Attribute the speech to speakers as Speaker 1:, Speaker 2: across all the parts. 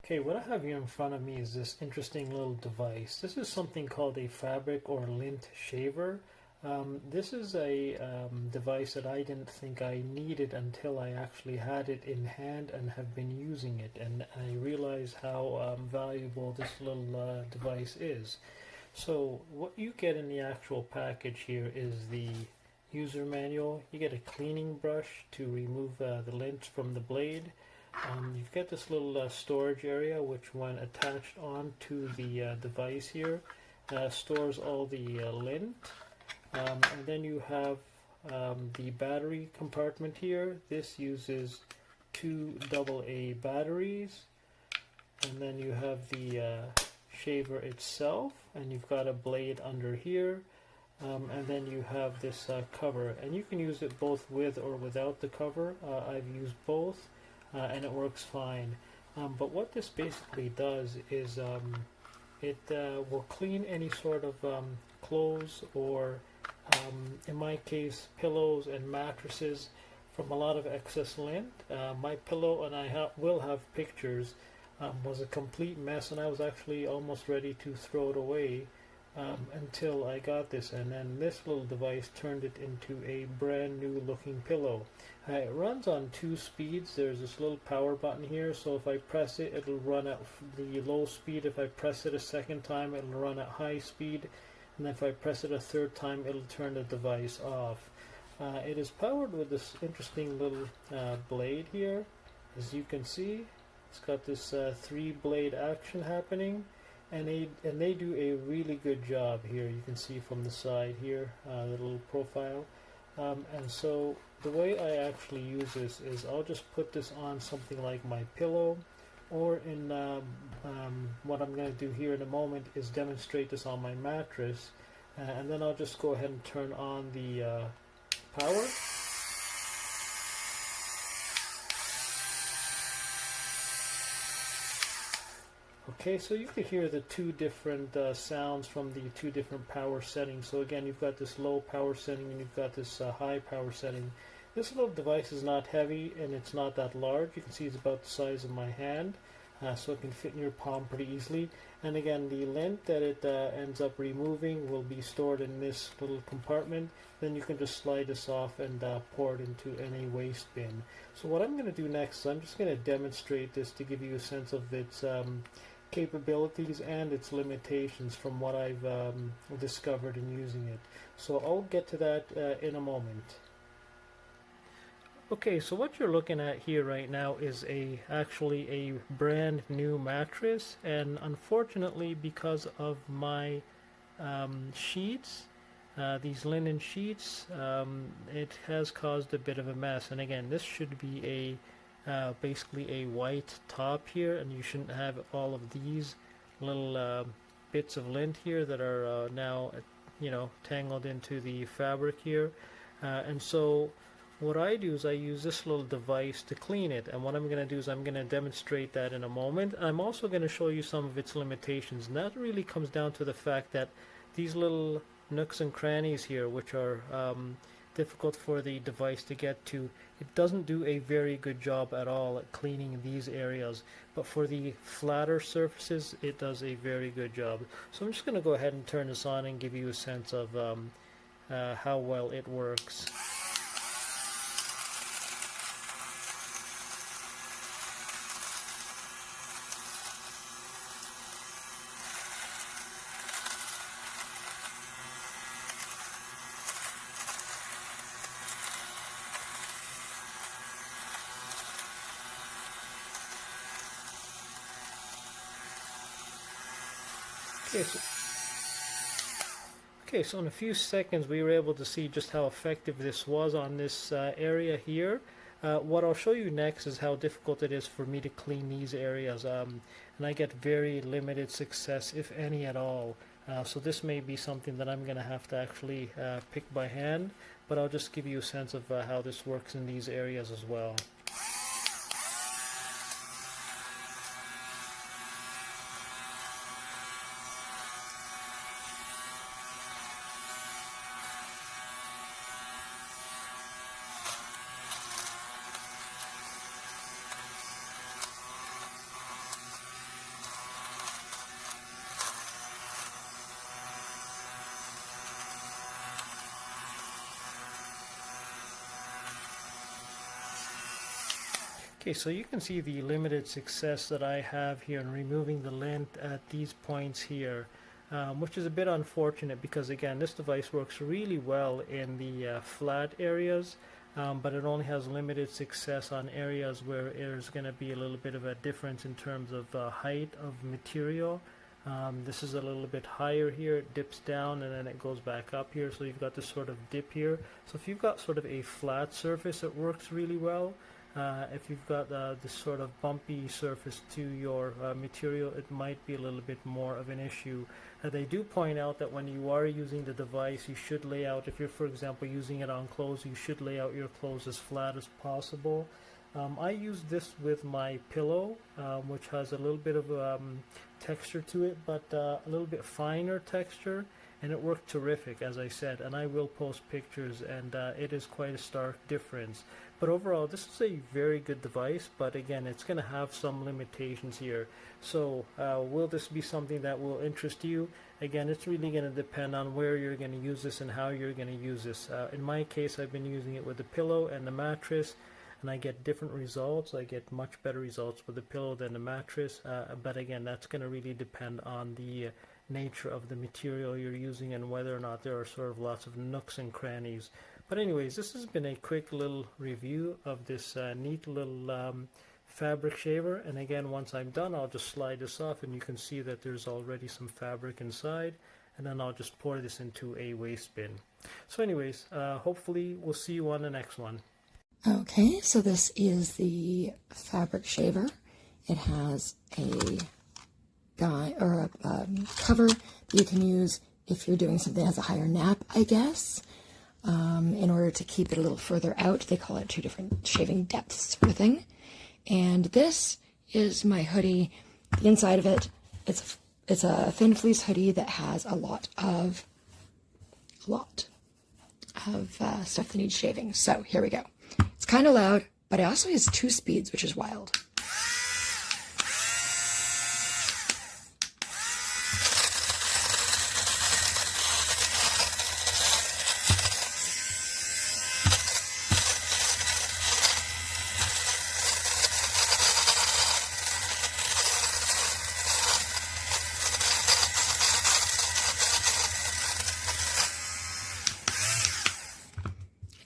Speaker 1: Okay, what I have here in front of me is this interesting little device. This is something called a fabric or lint shaver. This is a device that I didn't think I needed until I actually had it in hand and have been using it, and I realized how valuable this little device is. So what you get in the actual package here is the user manual. You get a cleaning brush to remove the lint from the blade. You've got this little storage area which, when attached onto the device here, stores all the lint. And then you have the battery compartment here. This uses two AA batteries. And then you have the shaver itself, and you've got a blade under here. And then you have this cover, and you can use it both with or without the cover. I've used both. And it works fine. But what this basically does is it will clean any sort of clothes or, in my case, pillows and mattresses from a lot of excess lint. My pillow, and I will have pictures, was a complete mess, and I was actually almost ready to throw it away until I got this, and then this little device turned it into a brand new looking pillow. It runs on 2 speeds. There's this little power button here, so if I press it, it'll run at the low speed. If I press it a second time, it'll run at high speed, and if I press it a third time, it'll turn the device off. It is powered with this interesting little blade here. As you can see, it's got this 3-blade action happening. And they do a really good job here. You can see from the side here, the little profile. And so the way I actually use this is I'll just put this on something like my pillow, or in what I'm going to do here in a moment is demonstrate this on my mattress. And then I'll just go ahead and turn on the power. Okay, so you can hear the 2 different sounds from the 2 different power settings. So again, you've got this low power setting and you've got this high power setting. This little device is not heavy and it's not that large. You can see it's about the size of my hand, so it can fit in your palm pretty easily. And again, the lint that it ends up removing will be stored in this little compartment. Then you can just slide this off and pour it into any waste bin. So what I'm going to do next is I'm just going to demonstrate this to give you a sense of its capabilities and its limitations from what I've discovered in using it. So I'll get to that in a moment. Okay, so what you're looking at here right now is actually a brand new mattress, and unfortunately, because of my sheets, these linen sheets, it has caused a bit of a mess. And again, this should be basically a white top here, and you shouldn't have all of these little bits of lint here that are now tangled into the fabric here. And so what I do is I use this little device to clean it, and what I'm going to do is I'm going to demonstrate that in a moment. I'm also going to show you some of its limitations, and that really comes down to the fact that these little nooks and crannies here, which are difficult for the device to get to, it doesn't do a very good job at all at cleaning these areas, but for the flatter surfaces it does a very good job. So I'm just going to go ahead and turn this on and give you a sense of how well it works. Okay, so in a few seconds we were able to see just how effective this was on this area here. What I'll show you next is how difficult it is for me to clean these areas, and I get very limited success, if any at all. So this may be something that I'm going to have to actually pick by hand, but I'll just give you a sense of how this works in these areas as well. Okay, so you can see the limited success that I have here in removing the lint at these points here, which is a bit unfortunate because again this device works really well in the flat areas, but it only has limited success on areas where there's going to be a little bit of a difference in terms of height of material. This is a little bit higher here, it dips down and then it goes back up here, so you've got this sort of dip here. So if you've got sort of a flat surface, it works really well. If you've got this sort of bumpy surface to your material, it might be a little bit more of an issue. They do point out that when you are using the device, you should lay out, if you're for example using it on clothes, you should lay out your clothes as flat as possible. I use this with my pillow, which has a little bit of texture to it, but a little bit finer texture, and it worked terrific, as I said, and I will post pictures, and it is quite a stark difference. But overall, this is a very good device, but again, it's going to have some limitations here. So will this be something that will interest you? Again, it's really going to depend on where you're going to use this and how you're going to use this. In my case, I've been using it with the pillow and the mattress, and I get different results. I get much better results with the pillow than the mattress, but again, that's going to really depend on the nature of the material you're using and whether or not there are sort of lots of nooks and crannies. But anyways, this has been a quick little review of this neat little fabric shaver, and again, once I'm done, I'll just slide this off and you can see that there's already some fabric inside, and then I'll just pour this into a waste bin. So anyways, hopefully we'll see you on the next one.
Speaker 2: Okay, so this is the fabric shaver. It has a cover that you can use if you're doing something that has a higher nap, I guess. In order to keep it a little further out. They call it 2 different shaving depths sort of thing. And this is my hoodie. The inside of it, it's a thin fleece hoodie that has a lot of stuff that needs shaving. So here we go. It's kind of loud, but it also has 2 speeds, which is wild.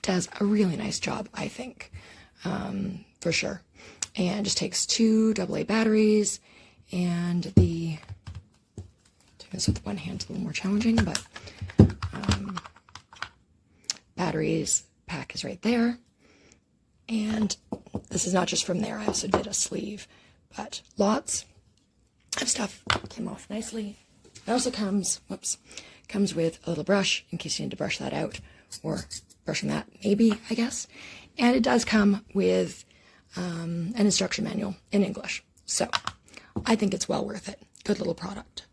Speaker 2: Does a really nice job, I think, for sure. And just takes 2 AA batteries, and doing this with one hand is a little more challenging, but batteries pack is right there. And this is not just from there, I also did a sleeve, but lots of stuff came off nicely. It also comes with a little brush in case you need to brush that out, or brushing that, maybe, I guess. And it does come with an instruction manual in English. So I think it's well worth it. Good little product.